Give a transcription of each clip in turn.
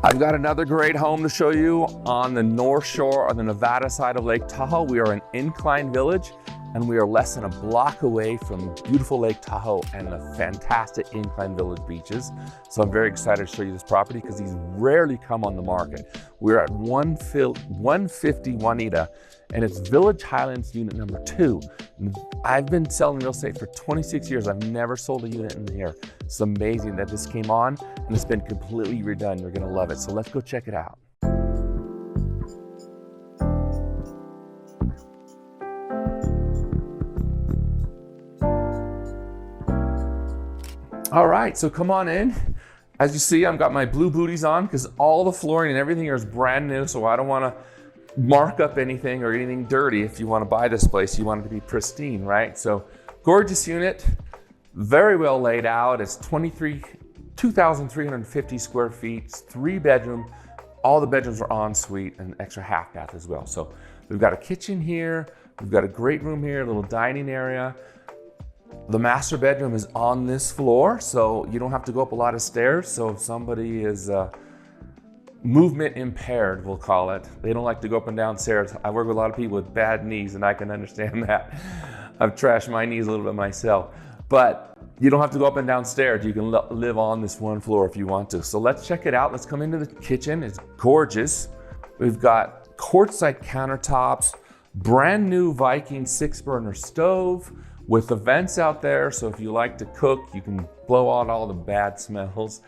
I've got another great home to show you on the north shore on the Nevada side of Lake Tahoe. We are in Incline Village, and we are less than a block away from beautiful Lake Tahoe and the fantastic Incline Village beaches. So I'm very excited to show you this property because these rarely come on the market. We're at 150 Juanita, and it's Village Highlands unit number 2. I've been selling real estate for 26 years. I've never sold a unit in here. It's amazing that this came on and it's been completely redone. You're gonna love it. So let's go check it out. All right, so come on in. As you see, I've got my blue booties on because all the flooring and everything here is brand new, so I don't wanna mark up anything or anything dirty. If you wanna buy this place, you want it to be pristine, right? So gorgeous unit, very well laid out. It's 2,350 square feet, it's 3-bedroom. All the bedrooms are en suite and extra half bath as well. So we've got a kitchen here, we've got a great room here, a little dining area. The master bedroom is on this floor, so you don't have to go up a lot of stairs. So if somebody is movement impaired, we'll call it, they don't like to go up and down stairs. I work with a lot of people with bad knees, and I can understand that. I've trashed my knees a little bit myself, but you don't have to go up and down stairs. You can live on this one floor if you want to. So let's check it out. Let's come into the kitchen. It's gorgeous. We've got quartzite countertops, brand new Viking 6-burner stove with the vents out there. So if you like to cook, you can blow out all the bad smells.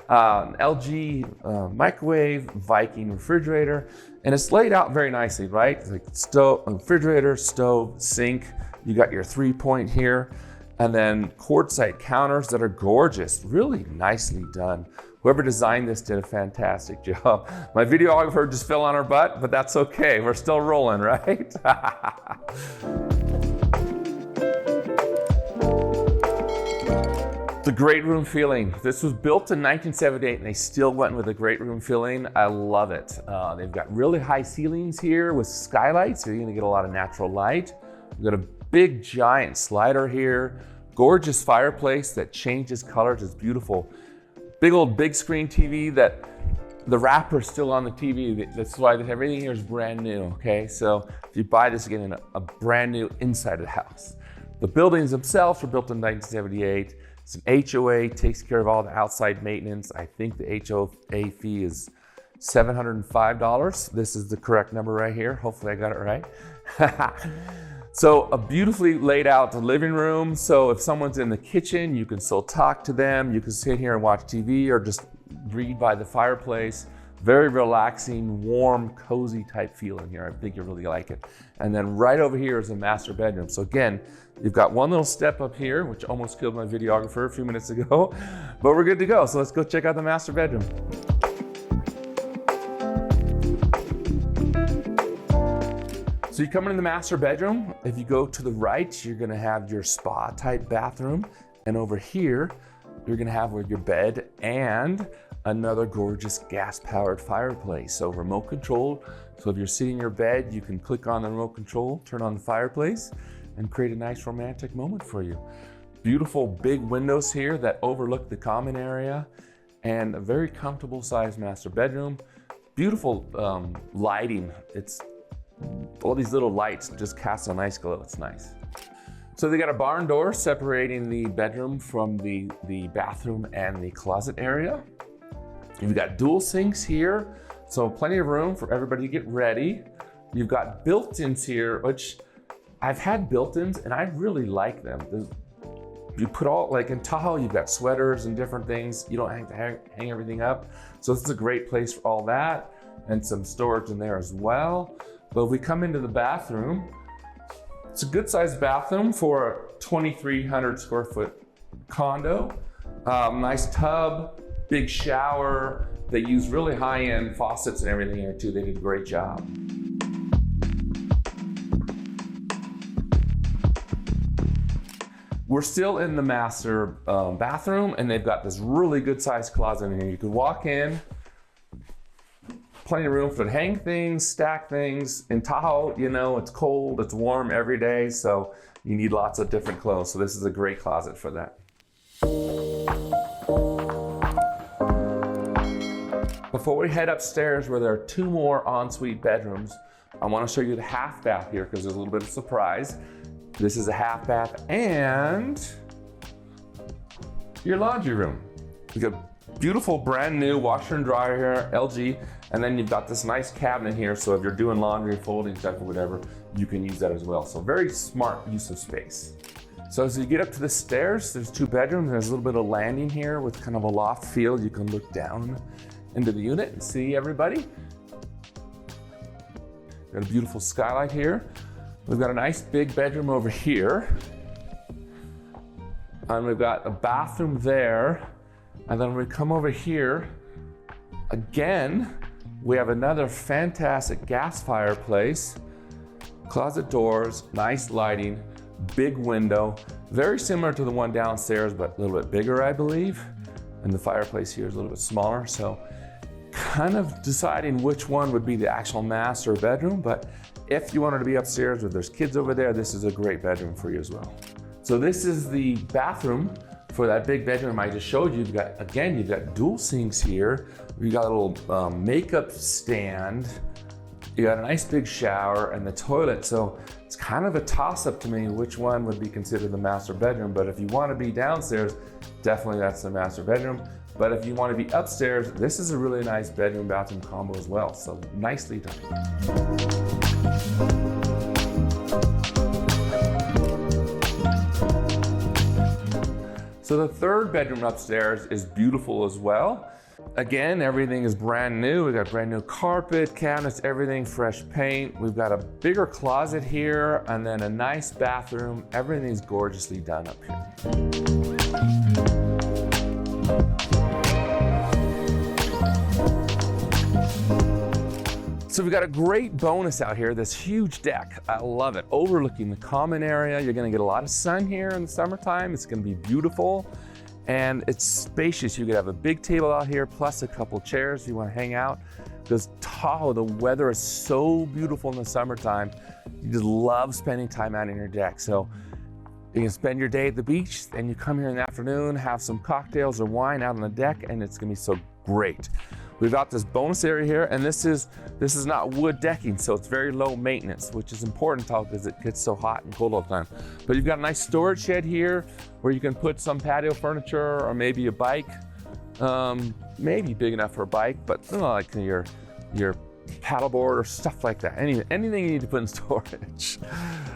LG microwave, Viking refrigerator, and it's laid out very nicely, right? It's like stove, refrigerator, stove, sink. You got your 3-point here, and then quartzite counters that are gorgeous, really nicely done. Whoever designed this did a fantastic job. My videographer just fell on her butt, but that's okay. We're still rolling, right? The great room feeling. This was built in 1978 and they still went with a great room feeling. I love it. They've got really high ceilings here with skylights, so you're gonna get a lot of natural light. We've got a big giant slider here. Gorgeous fireplace that changes colors, it's beautiful. Big old big screen TV that the wrapper's still on the TV. That's why everything here is brand new, okay? So if you buy this, again, in a brand new inside of the house. The buildings themselves were built in 1978. It's an HOA, takes care of all the outside maintenance. I think the HOA fee is $705. This is the correct number right here. Hopefully I got it right. So a beautifully laid out living room. So if someone's in the kitchen, you can still talk to them. You can sit here and watch TV or just read by the fireplace. Very relaxing, warm, cozy type feel in here. I think you'll really like it. And then right over here is a master bedroom. So again, you've got one little step up here, which almost killed my videographer a few minutes ago, but we're good to go. So let's go check out the master bedroom. So you come into the master bedroom. If you go to the right, you're gonna have your spa type bathroom. And over here, you're gonna have your bed and another gorgeous gas powered fireplace. So remote control. So if you're sitting in your bed, you can click on the remote control, turn on the fireplace, and create a nice romantic moment for you. Beautiful big windows here that overlook the common area, and a very comfortable sized master bedroom. Beautiful lighting. It's all these little lights just cast a nice glow. It's nice. So they got a barn door separating the bedroom from the bathroom and the closet area. You've got dual sinks here, so plenty of room for everybody to get ready. You've got built-ins here, which I've had built-ins and I really like them. You put all, like in Tahoe, you've got sweaters and different things. You don't have to hang everything up. So this is a great place for all that, and some storage in there as well. But if we come into the bathroom, it's a good sized bathroom for a 2,300 square foot condo. Nice tub, big shower. They use really high-end faucets and everything here too. They did a great job. We're still in the master bathroom, and they've got this really good sized closet in here. You can walk in, plenty of room to hang things, stack things. In Tahoe, you know, it's cold, it's warm every day, so you need lots of different clothes. So this is a great closet for that. The before we head upstairs where there are 2 more ensuite bedrooms, I want to show you the half bath here because there's a little bit of surprise. This is a half bath and your laundry room. You got beautiful brand new washer and dryer here, LG, and then you've got this nice cabinet here, so if you're doing laundry, folding stuff or whatever, you can use that as well. So very smart use of space. So as you get up to the stairs, there's 2 bedrooms. There's a little bit of landing here with kind of a loft feel. You can look down into the unit and see everybody. Got a beautiful skylight here. We've got a nice big bedroom over here. And we've got a bathroom there. And then when we come over here, again, we have another fantastic gas fireplace, closet doors, nice lighting, big window, very similar to the one downstairs, but a little bit bigger, I believe. And the fireplace here is a little bit smaller. So kind of deciding which one would be the actual master bedroom, but if you wanted to be upstairs or there's kids over there, this is a great bedroom for you as well. So this is the bathroom for that big bedroom I just showed you. You've got dual sinks here. You've got a little makeup stand. You got a nice big shower and the toilet. So it's kind of a toss-up to me which one would be considered the master bedroom. But if you want to be downstairs, definitely that's the master bedroom. But if you want to be upstairs, this is a really nice bedroom bathroom combo as well. So nicely done. So the 3rd bedroom upstairs is beautiful as well. Again, everything is brand new. We've got brand new carpet, cabinets, everything, fresh paint. We've got a bigger closet here and then a nice bathroom. Everything's gorgeously done up here. So we've got a great bonus out here, this huge deck. I love it, overlooking the common area. You're gonna get a lot of sun here in the summertime. It's gonna be beautiful and it's spacious. You could have a big table out here plus a couple chairs if you wanna hang out. Because Tahoe, the weather is so beautiful in the summertime. You just love spending time out on your deck. So you can spend your day at the beach and you come here in the afternoon, have some cocktails or wine out on the deck, and it's gonna be so great. We've got this bonus area here, and this is not wood decking, so it's very low maintenance, which is important because it gets so hot and cold all the time. But you've got a nice storage shed here where you can put some patio furniture or maybe a bike, maybe big enough for a bike, but like your paddleboard or stuff like that. Anything you need to put in storage.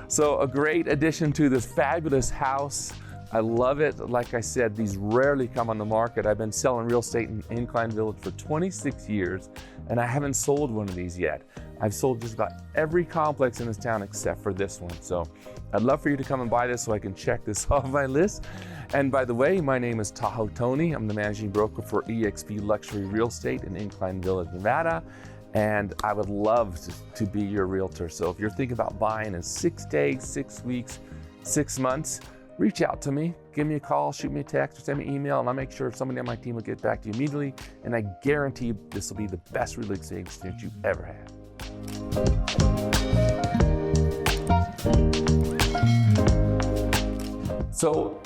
So a great addition to this fabulous house. I love it. Like I said, these rarely come on the market. I've been selling real estate in Incline Village for 26 years, and I haven't sold one of these yet. I've sold just about every complex in this town except for this one. So I'd love for you to come and buy this so I can check this off my list. And by the way, my name is Tahoe Tony. I'm the managing broker for eXp Luxury Real Estate in Incline Village, Nevada. And I would love to be your realtor. So if you're thinking about buying in 6 days, 6 weeks, 6 months, reach out to me, give me a call, shoot me a text, or send me an email, and I'll make sure somebody on my team will get back to you immediately. And I guarantee this will be the best real estate experience you've ever had. So,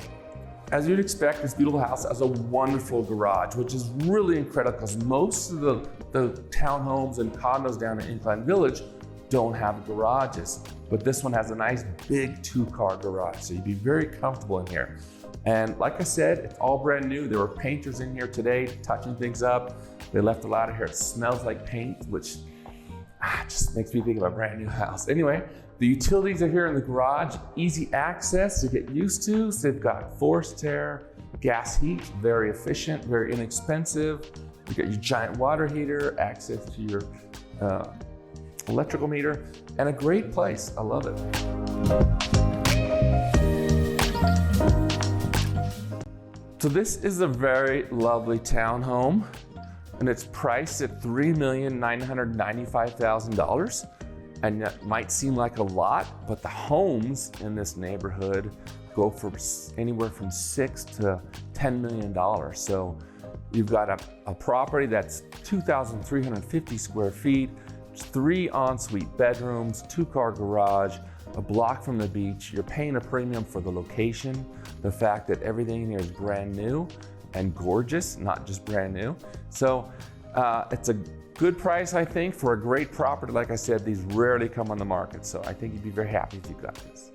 as you'd expect, this beautiful house has a wonderful garage, which is really incredible because most of the townhomes and condos down in Incline Village don't have garages, but this one has a nice big 2-car garage, so you'd be very comfortable in here. And like I said, it's all brand new. There were painters in here today touching things up. They left a lot of here. It smells like paint, which just makes me think of a brand new house. Anyway, the utilities are here in the garage, easy access to get used to. So they've got forced air, gas heat, very efficient, very inexpensive. You got your giant water heater, access to your electrical meter, and a great place. I love it. So this is a very lovely townhome, and it's priced at $3,995,000. And that might seem like a lot, but the homes in this neighborhood go for anywhere from $6 to $10 million. So you've got a property that's 2,350 square feet, 3 ensuite bedrooms, 2-car garage, a block from the beach. You're paying a premium for the location, the fact that everything in here is brand new and gorgeous, not just brand new. So It's a good price, I think, for a great property. Like I said, these rarely come on the market, so I think you'd be very happy if you got this.